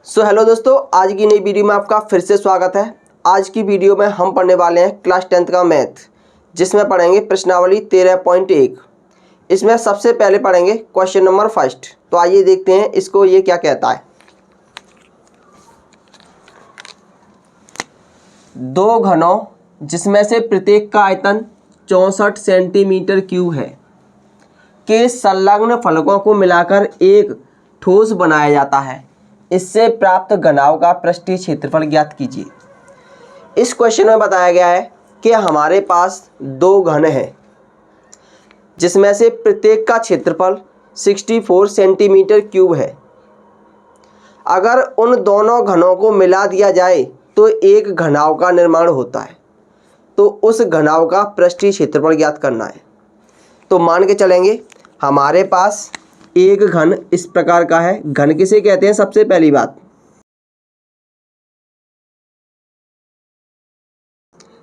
Hello दोस्तों, आज की नई वीडियो में आपका फिर से स्वागत है। आज की वीडियो में हम पढ़ने वाले हैं क्लास 10th का मैथ, जिसमें पढ़ेंगे प्रश्नावली 13.1। इसमें सबसे पहले पढ़ेंगे क्वेश्चन नंबर फर्स्ट। तो आइए देखते हैं इसको ये क्या कहता है। दो घनों जिसमें से प्रत्येक का आयतन 64 सेंटीमीटर क्यूब है के संलग्न फलकों को मिलाकर एक ठोस बनाया जाता है। इससे प्राप्त घनाभ का पृष्ठीय क्षेत्रफल ज्ञात कीजिए। इस क्वेश्चन में बताया गया है कि हमारे पास दो घन हैं जिसमें से प्रत्येक का क्षेत्रफल 64 सेंटीमीटर क्यूब है। अगर उन दोनों घनों को मिला दिया जाए तो एक घनाभ का निर्माण होता है। तो उस घनाभ का पृष्ठीय क्षेत्रफल ज्ञात करना है। तो मान के चलेंगे हमारे पास एक घन इस प्रकार का है। घन किसे कहते हैं? सबसे पहली बात,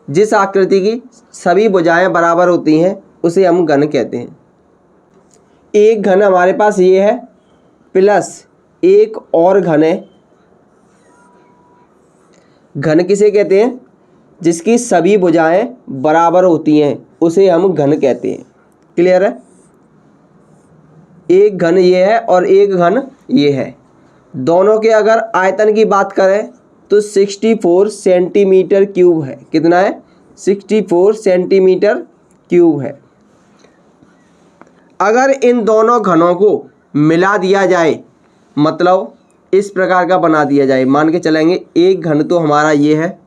जिस आकृति की सभी भुजाएं बराबर होती हैं उसे हम घन कहते हैं। एक घन हमारे पास ये है, प्लस एक और घन है। घन किसे कहते हैं? जिसकी सभी भुजाएं बराबर होती हैं उसे हम घन कहते हैं। क्लियर है? एक घन ये है और एक घन ये है। दोनों के अगर आयतन की बात करें तो 64 सेंटीमीटर क्यूब है। कितना है? 64 सेंटीमीटर क्यूब है। अगर इन दोनों घनों को मिला दिया जाए, मतलब इस प्रकार का बना दिया जाए, मान के चलेंगे एक घन तो हमारा ये है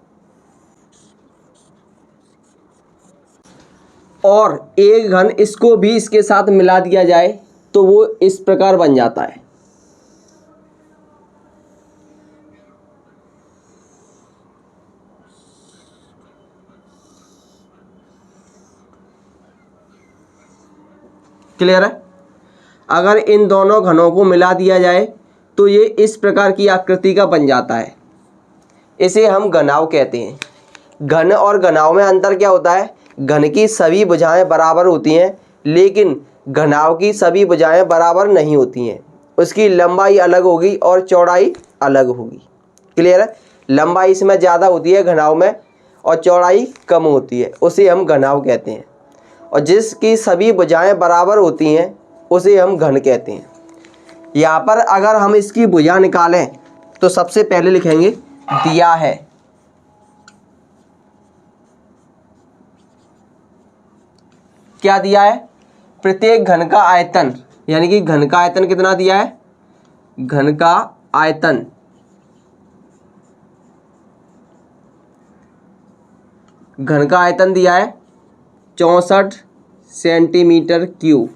और एक घन इसको भी इसके साथ मिला दिया जाए तो वो इस प्रकार बन जाता है। क्लियर है? अगर इन दोनों घनों को मिला दिया जाए तो ये इस प्रकार की आकृति का बन जाता है। इसे हम घनाभ कहते हैं। घन और घनाभ में अंतर क्या होता है? घन की सभी भुजाएं बराबर होती हैं, लेकिन घनाभ की सभी भुजाएं बराबर नहीं होती हैं। उसकी लंबाई अलग होगी और चौड़ाई अलग होगी। क्लियर है? लंबाई इसमें ज़्यादा होती है घनाभ में और चौड़ाई कम होती है, उसे हम घनाभ कहते हैं। और जिसकी सभी भुजाएं बराबर होती हैं उसे हम घन कहते हैं। यहाँ पर अगर हम इसकी भुजा निकालें तो सबसे पहले लिखेंगे दिया है। क्या दिया है? प्रत्येक घन का आयतन, यानी कि घन का आयतन कितना दिया है? घन का आयतन दिया है 64 सेंटीमीटर क्यूब।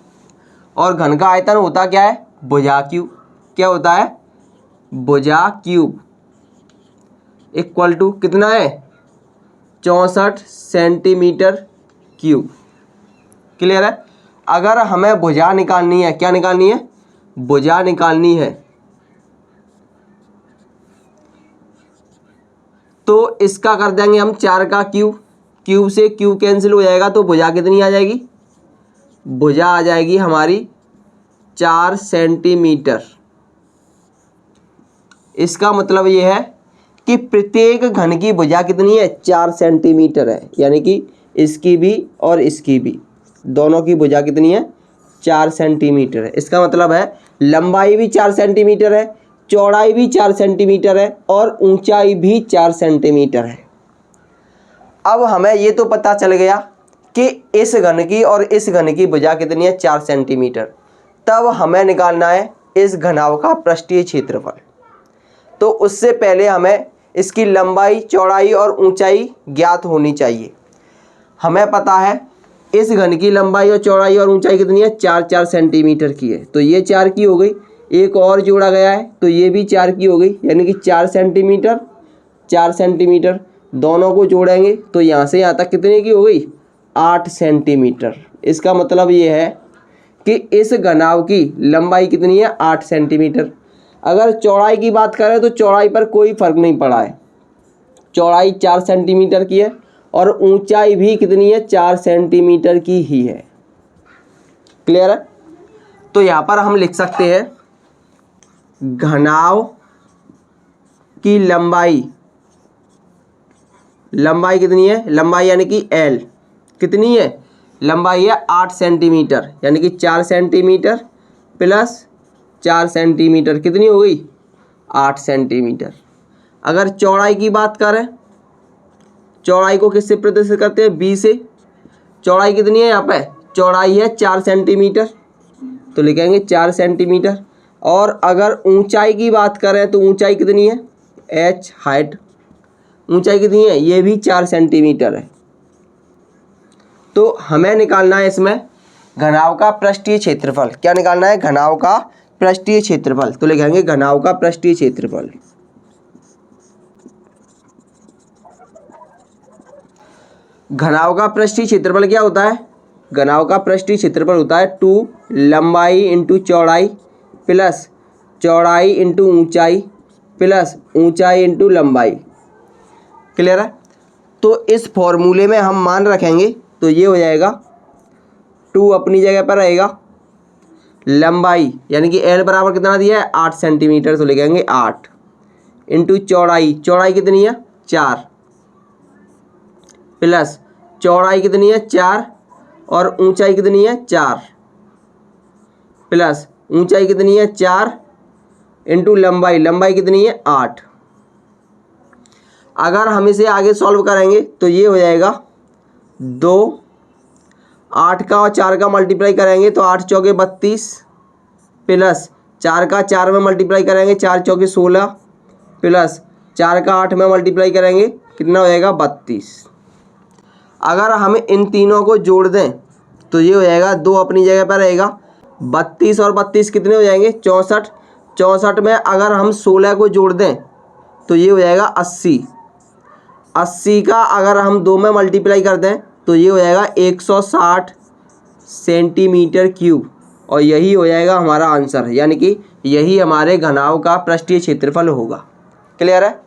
और घन का आयतन होता क्या है? भुजा क्यूब। क्या होता है? भुजा क्यूब इक्वल टू कितना है? 64 सेंटीमीटर क्यूब। क्लियर है? अगर हमें भुजा निकालनी है, क्या निकालनी है? भुजा निकालनी है, तो इसका कर देंगे हम 4 का क्यूब। क्यूब से क्यूब कैंसिल हो जाएगा तो भुजा कितनी आ जाएगी? भुजा आ जाएगी हमारी 4 सेंटीमीटर। इसका मतलब ये है कि प्रत्येक घन की भुजा कितनी है? 4 सेंटीमीटर है। यानी कि इसकी भी और इसकी भी, दोनों की भुजा कितनी है? 4 सेंटीमीटर है। इसका मतलब है लंबाई भी 4 सेंटीमीटर है, चौड़ाई भी 4 सेंटीमीटर है और ऊंचाई भी 4 सेंटीमीटर है। अब हमें ये तो पता चल गया कि इस घन की और इस घन की भुजा कितनी है? 4 सेंटीमीटर। तब हमें निकालना है इस घनाभ का पृष्ठीय क्षेत्रफल। तो उससे पहले हमें इसकी लंबाई, चौड़ाई और ऊंचाई ज्ञात होनी चाहिए। हमें पता है इस घन की लंबाई और चौड़ाई और ऊंचाई कितनी है? 4 सेंटीमीटर की है। तो ये 4 की हो गई, एक और जोड़ा गया है तो ये भी 4 की हो गई, यानी कि 4 सेंटीमीटर 4 सेंटीमीटर। दोनों को जोड़ेंगे तो यहाँ से यहाँ तक कितने की हो गई? 8 सेंटीमीटर। इसका मतलब ये है कि इस घनाभ की लंबाई कितनी है? 8 सेंटीमीटर। अगर चौड़ाई की बात करें तो चौड़ाई पर कोई फर्क नहीं पड़ा है। चौड़ाई 4 सेंटीमीटर की है और ऊंचाई भी कितनी है? 4 सेंटीमीटर की ही है। क्लियर है? तो यहाँ पर हम लिख सकते हैं घनाभ की लंबाई कितनी है, लंबाई यानी कि एल कितनी है, लंबाई है 8 सेंटीमीटर, यानी कि 4 सेंटीमीटर प्लस 4 सेंटीमीटर कितनी हो गई, 8 सेंटीमीटर। अगर चौड़ाई की बात करें, चौड़ाई को किससे प्रदर्शित करते हैं, बी से। चौड़ाई कितनी है यहाँ पे, चौड़ाई है 4 सेंटीमीटर, तो लिखेंगे 4 सेंटीमीटर। और अगर ऊंचाई की बात करें तो ऊंचाई कितनी है, एच हाइट, ऊंचाई कितनी है, ये भी 4 सेंटीमीटर है। तो हमें निकालना है इसमें घनाभ का पृष्ठीय क्षेत्रफल। क्या निकालना है, घनाभ का पृष्ठीय क्षेत्रफल। तो लिखेंगे घनाभ का पृष्ठीय क्षेत्रफल। घनाभ का पृष्ठीय क्षेत्रफल क्या होता है, घनाभ का पृष्ठीय क्षेत्रफल होता है 2 लंबाई इंटू चौड़ाई प्लस चौड़ाई इंटू ऊंचाई प्लस ऊंचाई इंटू लंबाई। क्लियर है। तो इस फॉर्मूले में हम मान रखेंगे तो ये हो जाएगा 2 अपनी जगह पर रहेगा, लंबाई यानी कि एल बराबर कितना दिया है 8 सेंटीमीटर, तो लिखेंगे 8 इंटू चौड़ाई, चौड़ाई कितनी है 4 प्लस चौड़ाई कितनी है 4 और ऊंचाई कितनी है 4 प्लस ऊंचाई कितनी है 4 इंटू लंबाई, लंबाई कितनी है 8। अगर हम इसे आगे सॉल्व करेंगे तो ये हो जाएगा 2, 8 का और 4 का मल्टीप्लाई करेंगे तो 8 चौके 32 प्लस 4 का 4 में मल्टीप्लाई करेंगे 4 चौके 16 प्लस 4 का 8 में मल्टीप्लाई करेंगे कितना हो जाएगा 32। अगर हम इन तीनों को जोड़ दें तो ये हो जाएगा 2 अपनी जगह पर रहेगा, 32 और 32 कितने हो जाएंगे 64, 64 में अगर हम 16 को जोड़ दें तो ये हो जाएगा 80, 80 का अगर हम 2 में मल्टीप्लाई कर दें तो ये हो जाएगा 160 सेंटीमीटर क्यूब, और यही हो जाएगा हमारा आंसर, यानी कि यही हमारे घनाभ का पृष्ठीय क्षेत्रफल होगा। क्लियर है।